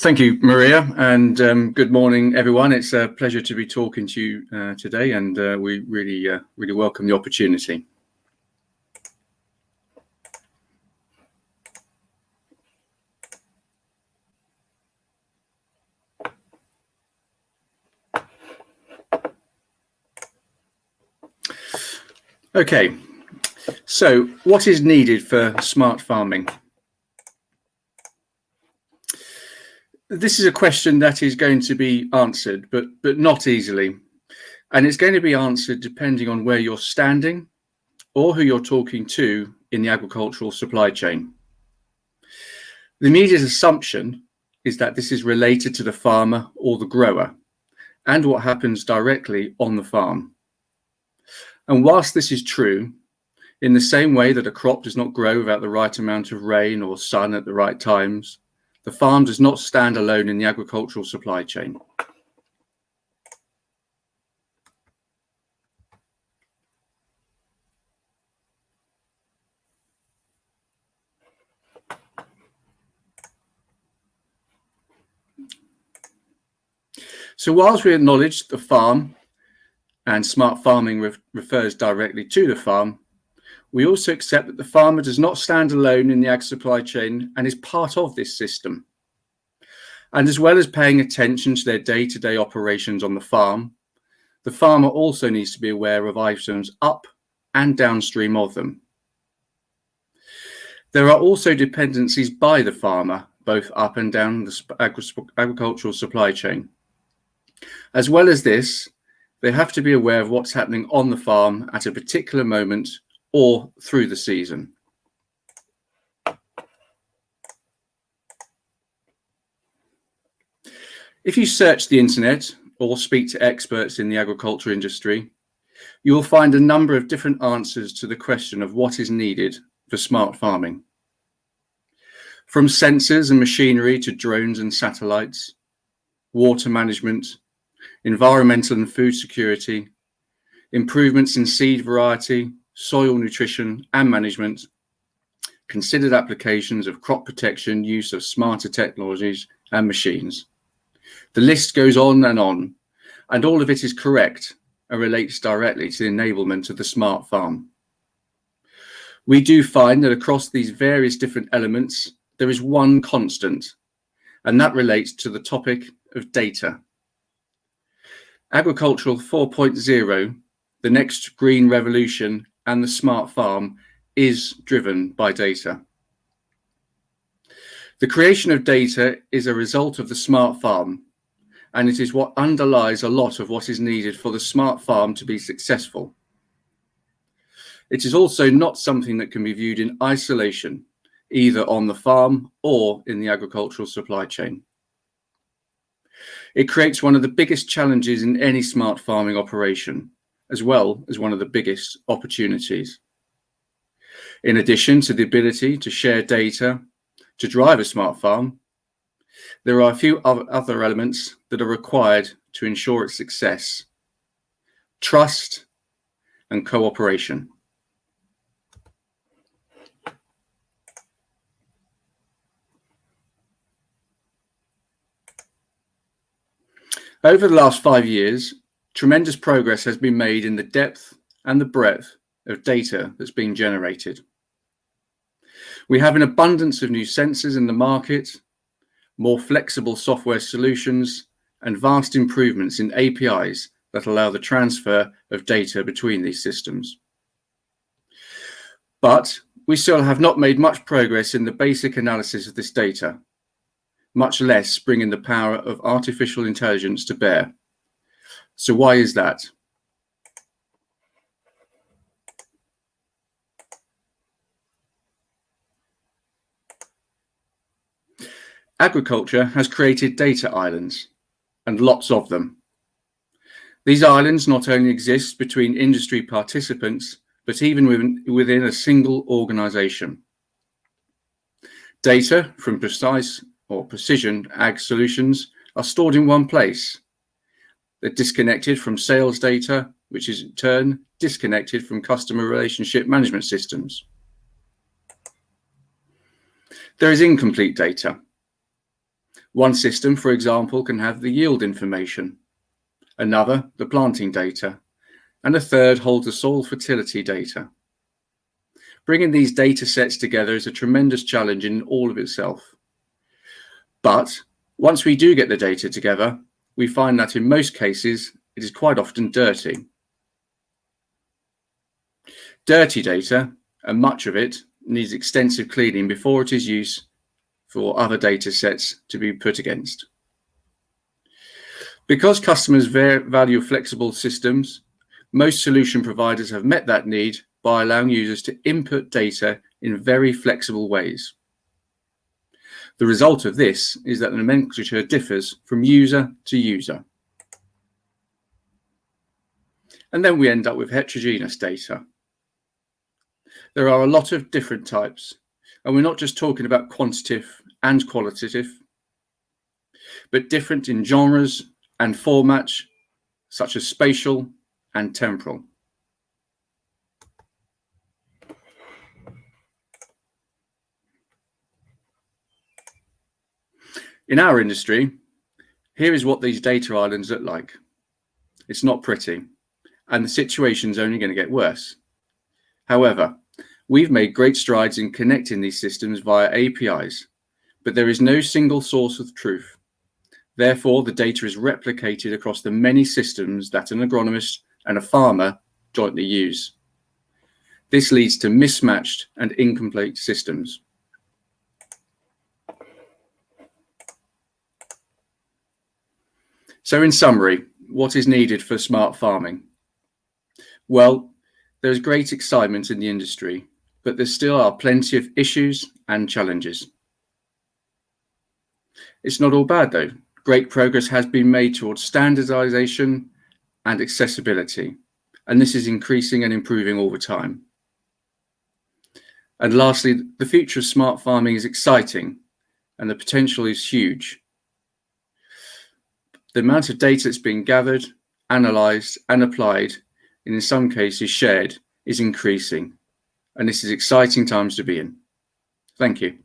Thank you, Maria, and good morning, everyone. It's a pleasure to be talking to you today, and we really welcome the opportunity. Okay, so what is needed for smart farming? This is a question that is going to be answered, but not easily. And it's going to be answered depending on where you're standing or who you're talking to in the agricultural supply chain. The immediate assumption is that this is related to the farmer or the grower and what happens directly on the farm. And whilst this is true, in the same way that a crop does not grow without the right amount of rain or sun at the right times, the farm does not stand alone in the agricultural supply chain. So whilst we acknowledge the farm and smart farming refers directly to the farm, we also accept that the farmer does not stand alone in the ag supply chain and is part of this system. And as well as paying attention to their day-to-day operations on the farm, the farmer also needs to be aware of items up and downstream of them. There are also dependencies by the farmer, both up and down the agricultural supply chain. As well as this, they have to be aware of what's happening on the farm at a particular moment or through the season. If you search the internet or speak to experts in the agriculture industry, you will find a number of different answers to the question of what is needed for smart farming. From sensors and machinery to drones and satellites, water management, environmental and food security, improvements in seed variety, soil nutrition and management, considered applications of crop protection, use of smarter technologies and machines. The list goes on, and all of it is correct and relates directly to the enablement of the smart farm. We do find that across these various different elements, there is one constant, and that relates to the topic of data. Agricultural 4.0, the next green revolution, and the smart farm is driven by data. The creation of data is a result of the smart farm, and it is what underlies a lot of what is needed for the smart farm to be successful. It is also not something that can be viewed in isolation, either on the farm or in the agricultural supply chain. It creates one of the biggest challenges in any smart farming operation, as well as one of the biggest opportunities. In addition to the ability to share data to drive a smart farm, there are a few other elements that are required to ensure its success: trust and cooperation. Over the last 5 years, tremendous progress has been made in the depth and the breadth of data that's being generated. We have an abundance of new sensors in the market, more flexible software solutions, and vast improvements in APIs that allow the transfer of data between these systems. But we still have not made much progress in the basic analysis of this data, much less bringing the power of artificial intelligence to bear. So why is that? Agriculture has created data islands, and lots of them. These islands not only exist between industry participants, but even within a single organization. Data from precise or precision ag solutions are stored in one place. They're disconnected from sales data, which is in turn disconnected from customer relationship management systems. There is incomplete data. One system, for example, can have the yield information, another the planting data, and a third holds the soil fertility data. Bringing these data sets together is a tremendous challenge in all of itself. But once we do get the data together, we find that in most cases, it is quite often dirty. Dirty data, and much of it, needs extensive cleaning before it is used for other data sets to be put against. Because customers value flexible systems, most solution providers have met that need by allowing users to input data in very flexible ways. The result of this is that the nomenclature differs from user to user. And then we end up with heterogeneous data. There are a lot of different types, and we're not just talking about quantitative and qualitative, but different in genres and formats, such as spatial and temporal. In our industry, here is what these data islands look like. It's not pretty, and the situation's only going to get worse. However, we've made great strides in connecting these systems via APIs, but there is no single source of truth. Therefore, the data is replicated across the many systems that an agronomist and a farmer jointly use. This leads to mismatched and incomplete systems. So in summary, what is needed for smart farming? Well, there's great excitement in the industry, but there still are plenty of issues and challenges. It's not all bad though. Great progress has been made towards standardization and accessibility, and this is increasing and improving all the time. And lastly, the future of smart farming is exciting and the potential is huge. The amount of data that's being gathered, analysed and applied, and in some cases shared, is increasing. And this is exciting times to be in. Thank you.